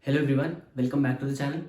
Hello everyone, welcome back to the channel.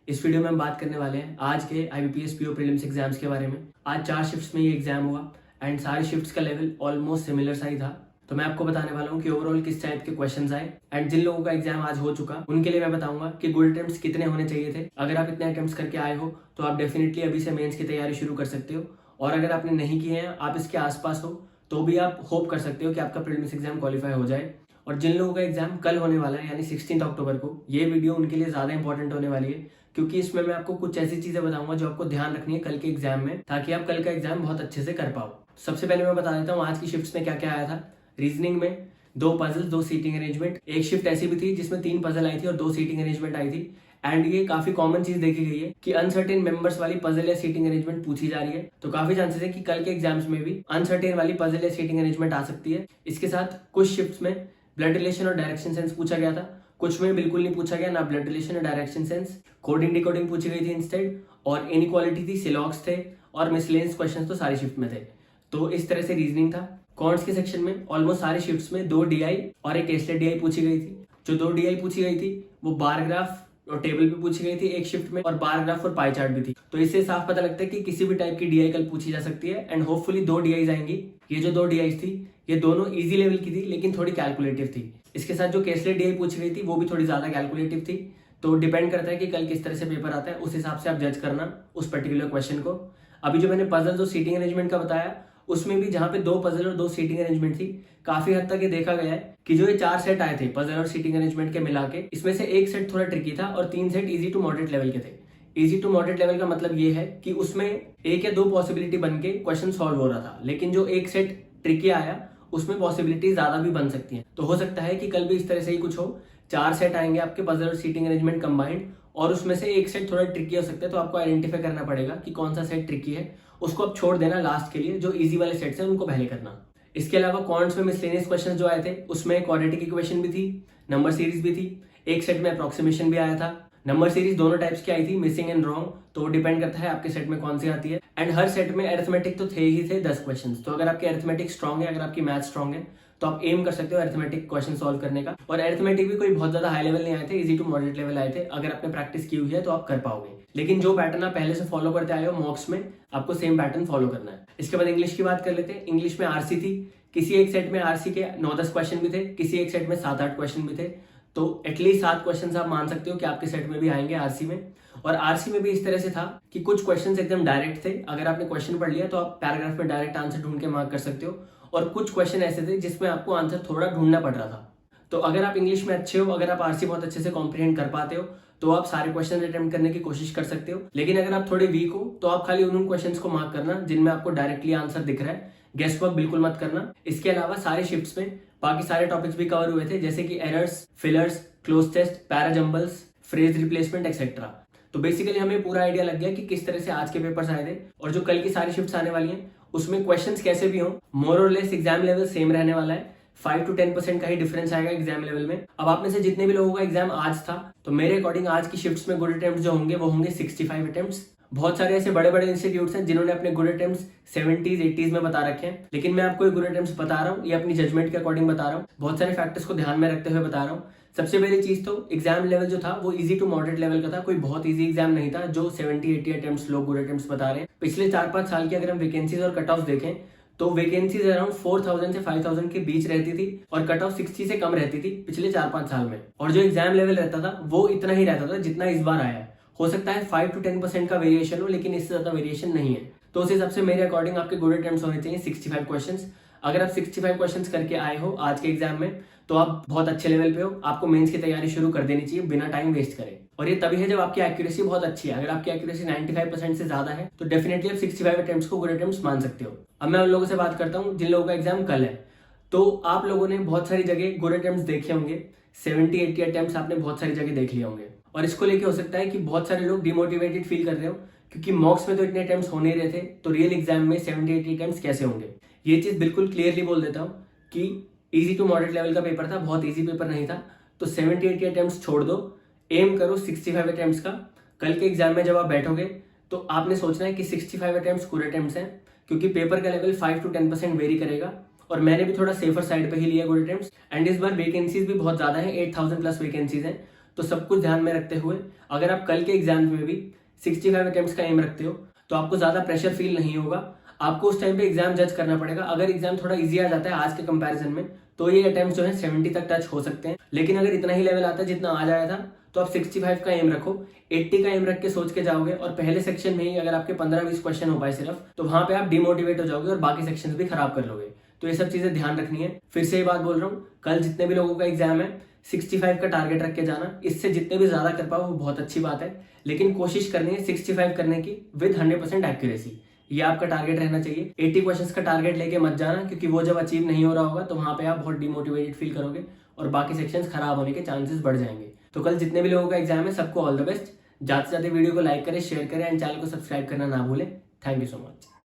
इस video में हम बात करने वाले हैं आज के IBPS PO प्रीलिम्स एग्जाम्स के बारे में। आज 4 शिफ्ट्स में ये एग्जाम हुआ एंड सारी शिफ्ट्स का लेवल ऑलमोस्ट सिमिलर सा ही था। तो मैं आपको बताने वाला हूँ कि ओवरऑल किस टाइप के क्वेश्चंस आए एंड जिन लोगों का एग्जाम आज हो चुका उनके लिए मैं बताऊंगा कि गुड अटेम्प्ट्स कितने होने चाहिए थे। अगर आप इतने अटेम्प्ट्स करके आए हो तो आप डेफिनेटली अभी से मेंस की तैयारी शुरू कर सकते हो, और अगर आपने नहीं किए हैं, आप इसके आसपास हो, तो भी आप होप कर सकते हो कि आपका प्रीलिम्स एग्जाम क्वालिफाई हो जाए। और जिन लोगों का एग्जाम कल होने वाला है यानी 16 अक्टूबर को, ये वीडियो उनके लिए ज़्यादा इंपॉर्टेंट होने वाली है, क्योंकि इसमें मैं आपको कुछ ऐसी चीज़ें बताऊंगा जो आपको ध्यान रखनी है कल के एग्जाम में, ताकि आप कल का एग्जाम बहुत अच्छे से कर पाओ। सबसे पहले मैं बता देता हूँ आज की शिफ्ट्स में क्या क्या आया था। रीजनिंग में 2 पजल, 2 सीटिंग अरेंजमेंट। एक शिफ्ट ऐसी भी थी जिसमें 3 पजल आई थी और 2 सीटिंग अरेंजमेंट आई थी। एंड ये काफी कॉमन चीज देखी गई है कि अनसर्टेन मेंबर्स वाली पजल या सीटिंग अरेंजमेंट पूछी जा रही है, तो काफी चांसेस है कि कल के एग्जाम्स में भी अनसर्टेन वाली पजल या सीटिंग अरेंजमेंट आ सकती है। इसके साथ कुछ शिफ्ट्स में ब्लड रिलेशन और डायरेक्शन सेंस पूछा गया था, कुछ में बिल्कुल नहीं पूछा गया, ना ब्लड रिलेशन और डायरेक्शन सेंस। कोडिंग डिकोडिंग पूछी गई थी इंस्टेड, और इनइक्वालिटी थी, सिलॉक्स थे, और मिसलेनियस क्वेश्चंस तो सारी शिफ्ट में थे। तो इस तरह से रीजनिंग था। कॉन्ट्स के सेक्शन में ऑलमोस्ट सारी शिफ्ट्स में 2 DI और एक केसलेट DI पूछी गई थी। जो 2 DI पूछी गई थी वो बार ग्राफ और टेबल पे पूछी गई थी एक शिफ्ट में, और बार ग्राफ और पाई चार्ट भी थी। तो इससे साफ पता लगता है कि किसी भी टाइप की DI कल पूछी जा सकती है एंड होपफुली 2 DIs आएंगी। ये जो 2 DIs थी ये दोनों इजी लेवल की थी, लेकिन थोड़ी कैलकुलेटिव थी। इसके साथ जो केसलेट DI पूछी गई थी वो भी थोड़ी ज्यादा कैलकुलेटिव थी। तो डिपेंड करता है कि कल किस तरह से पेपर आता है, उस हिसाब से आप जज करना उस पर्टिकुलर क्वेश्चन को। अभी जो मैंने पजल जो सीटिंग अरेंजमेंट का बताया, उसमें भी जहां पे 2 पजल और 2 सीटिंग अरेंजमेंट थी, काफी हद तक ये देखा गया है कि जो ये 4 सेट आए थे पजल और सीटिंग अरेंजमेंट के मिला के, इसमें से एक सेट थोड़ा ट्रिकी था और 3 set easy to moderate level के थे। इजी टू मॉडरेट लेवल का मतलब ये है कि उसमें 1 या 2 पॉसिबिलिटी बन के क्वेश्चन सॉल्व हो रहा था, लेकिन जो एक सेट ट्रिकी आया उसमें पॉसिबिलिटी ज्यादा भी बन सकती है। तो हो सकता है कि कल भी इस तरह से ही कुछ हो। 4 सेट आएंगे आपके पजल और सीटिंग अरेंजमेंट कंबाइंड, और उसमें से एक सेट थोड़ा ट्रिकी हो सकता है। तो आपको आइडेंटिफाई करना पड़ेगा कि कौन सा सेट ट्रिकी है, उसको आप छोड़ देना लास्ट के लिए। जो इजी वाले सेट्स हैं उनको पहले करना। इसके अलावा क्वांट्स में मिसलेनियस क्वेश्चन जो आए थे उसमें क्वाड्रेटिक इक्वेशन भी थी, नंबर सीरीज भी थी, एक सेट में अप्रोक्सीमेशन भी आया था। नंबर सीरीज दोनों टाइप्स की आई थी, मिसिंग एंड रॉन्ग, तो डिपेंड करता है आपके सेट में कौन सी आती है। एंड हर सेट में अरिथमेटिक तो थे ही थे 10 क्वेश्चन। तो अगर आपकी अरिथमेटिक स्ट्रॉन्ग है, अगर आपकी मैथ स्ट्रॉन्ग है, तो आप एम कर सकते हो अरिथमेटिक क्वेश्चन सॉल्व करने का। और अरिथमेटिक भी कोई बहुत ज्यादा हाई लेवल नहीं आए थे, इजी टू मॉडरेट लेवल आए थे। अगर आपने प्रैक्टिस की हुई है तो आप कर पाओगे, लेकिन जो पैटर्न आप पहले से फॉलो करते आए हो मॉक्स में, आपको सेम पैटर्न फॉलो करना है। इसके बाद इंग्लिश की बात कर लेते हैं। इंग्लिश में आरसी थी, किसी एक सेट में आरसी के 9-10 क्वेश्चन भी थे, किसी एक सेट में 7-8 क्वेश्चन भी थे। तो एटलीस्ट 7 क्वेश्चन आप मान सकते हो कि आपके सेट में भी आएंगे आरसी में। और आरसी में भी इस तरह से था कि कुछ क्वेश्चंस एकदम डायरेक्ट थे, अगर आपने क्वेश्चन पढ़ लिया तो आप पैराग्राफ में डायरेक्ट आंसर ढूंढ के मार्क कर सकते हो, और कुछ क्वेश्चन ऐसे थे जिसमें आपको आंसर थोड़ा ढूंढना पड़ रहा था। तो अगर आप इंग्लिश में अच्छे हो, अगर आप आरसी बहुत अच्छे से कॉम्प्रिहेंड कर पाते हो, तो आप सारे क्वेश्चन अटेम्प्ट करने की कोशिश कर सकते हो। लेकिन अगर आप थोड़े वीक हो तो आप खाली उन क्वेश्चंस को मार्क करना जिनमें आपको डायरेक्टली आंसर दिख रहा है। गेस वर्क बिल्कुल मत करना। इसके अलावा सारे शिफ्ट्स में बाकी सारे टॉपिक्स भी कवर हुए थे, जैसे कि errors, fillers, cloze test, parajumbles, phrase replacement etcetera. तो बेसिकली हमें पूरा आइडिया लग गया कि किस तरह से आज के पेपर्स आए थे, और जो कल की सारी शिफ्ट्स आने वाली हैं उसमें क्वेश्चंस कैसे भी हो, मोर और लेस एग्जाम लेवल सेम रहने वाला है। 5 to 10% का ही डिफरेंस आएगा एग्जाम लेवल में। अब आप में से जितने भी लोगों का एग्जाम आज था, तो मेरे अकॉर्डिंग आज की शिफ्ट्स में गुड अटेम्प्ट्स जो होंगे वो होंगे 65 अटेम्प्ट्स। बहुत सारे ऐसे बड़े बड़े इंस्टीट्यूट्स हैं जिन्होंने अपने गुड अटेम्प्ट्स 70s 80s में बता रखे हैं, लेकिन मैं आपको गुड अटेम्प्ट्स बता रहा हूँ, ये अपनी जजमेंट के अकॉर्डिंग बता रहा हूँ, बहुत सारे फैक्टर्स को ध्यान में रखते हुए बता रहा हूँ। सबसे पहली चीज तो एग्जाम लेवल जो था वो इजी टू मॉडरेट लेवल का था, कोई बहुत इजी एग्जाम नहीं था जो 70-80 अटेम्प्ट्स लोग गुड अटेम्प्ट्स बता रहे हैं। पिछले 4-5 साल की अगर हम वैकेंसीज और कट ऑफ देखें तो वैकेंसीज अराउंड 4000 से 5000 के बीच रहती थी, और कट ऑफ 60 से कम रहती थी पिछले 4-5 साल में। और जो एग्जाम लेवल रहता था वो इतना ही रहता था जितना इस बार आया है। हो सकता है 5 to 10% का वेरिएशन हो, लेकिन इससे ज्यादा वेरिएशन नहीं है। तो उस हिसाब से मेरे अकॉर्डिंग आपके गुड अटेम्प्ट्स होने चाहिए 65 क्वेश्चंस। अगर आप 65 क्वेश्चंस करके आए हो आज के एग्जाम में, तो आप बहुत अच्छे लेवल पे हो। आपको मेंस की तैयारी शुरू कर देनी चाहिए बिना टाइम वेस्ट करे, और ये तभी है जब आपकी एक्यूरेसी बहुत अच्छी है। अगर आपकी एक्यूरेसी 95% से ज्यादा है तो डेफिनेटली आप 65 अटेम्प्ट्स को गुड अटेम्प्ट्स मान सकते हो। अब मैं उन लोगों से बात करता हूँ जिन लोगों का एग्जाम कल है। तो आप लोगों ने बहुत सारी जगह गुड अटेम्प्ट्स देखे होंगे, 70-80 अटेम्प्ट्स आपने बहुत सारी जगह देख लिए होंगे, और इसको लेके हो सकता है कि बहुत सारे लोग डिमोटिवेटेड फील कर रहे हो, क्योंकि मॉक्स में तो इतने अटेम्प्ट्स हो नहीं रहे थे, तो रियल एग्जाम में 70-80 अटेम्प्ट्स कैसे होंगे। ये चीज बिल्कुल क्लियरली बोल देता हूँ कि इजी टू मॉडरेट लेवल का पेपर था, बहुत इजी पेपर नहीं था। तो 70-80 अटेम्प्ट्स छोड़ दो, एम करो 65 अटेम्प्ट्स का। कल के एग्जाम में जब आप बैठोगे तो आपने सोचना है कि 65 अटेम्प्ट्स गुड अटेम्प्ट्स हैं, क्योंकि पेपर का लेवल 5 to 10% वेरी करेगा, और मैंने भी थोड़ा सेफर साइड पे ही लिया गुड अटेम्प्ट्स। एंड इस बार वैकेंसीज भी बहुत ज्यादा है, 8000 प्लस वैकेंसीज हैं। तो सब कुछ ध्यान में रखते हुए अगर आप कल के एग्जाम में भी 65 अटेम्प्ट्स का एम रखते हो तो आपको ज़्यादा प्रेशर फील नहीं होगा। आपको उस टाइम पे एग्जाम जज करना पड़ेगा। अगर एग्जाम थोड़ा इजी आ जाता है आज के कंपैरिजन में तो ये अटेम्प्ट जो है 70 तक टच हो सकते हैं, लेकिन अगर इतना ही लेवल आता है जितना आज आया था तो आप 65 का एम रखो। 80 का एम रख के सोच के जाओगे और पहले सेक्शन में ही अगर आपके 15-20 क्वेश्चन हो पाए सिर्फ, तो वहां पे आप डिमोटिवेट हो जाओगे और बाकी सेक्शन भी खराब कर लोगे। तो ये सब चीजें ध्यान रखनी है। फिर से ये बात बोल रहा हूँ, कल जितने भी लोगों का एग्जाम है 65 का टारगेट रख के जाना। इससे जितने भी ज्यादा कर पाओ वो बहुत अच्छी बात है, लेकिन कोशिश करनी है 65 करने की विद 100% एक्यूरेसी। ये आपका टारगेट रहना चाहिए। 80 क्वेश्चंस का टारगेट लेके मत जाना, क्योंकि वो जब अचीव नहीं हो रहा होगा तो वहां पे आप बहुत डिमोटिवेटेड फील करोगे और बाकी सेक्शंस खराब होने के चांसेस बढ़ जाएंगे। तो कल जितने भी लोगों का एग्जाम है सबको ऑल द बेस्ट। जाते जाते वीडियो को लाइक करें, शेयर करें एंड चैनल को सब्सक्राइब करना ना भूलें। Thank you so much.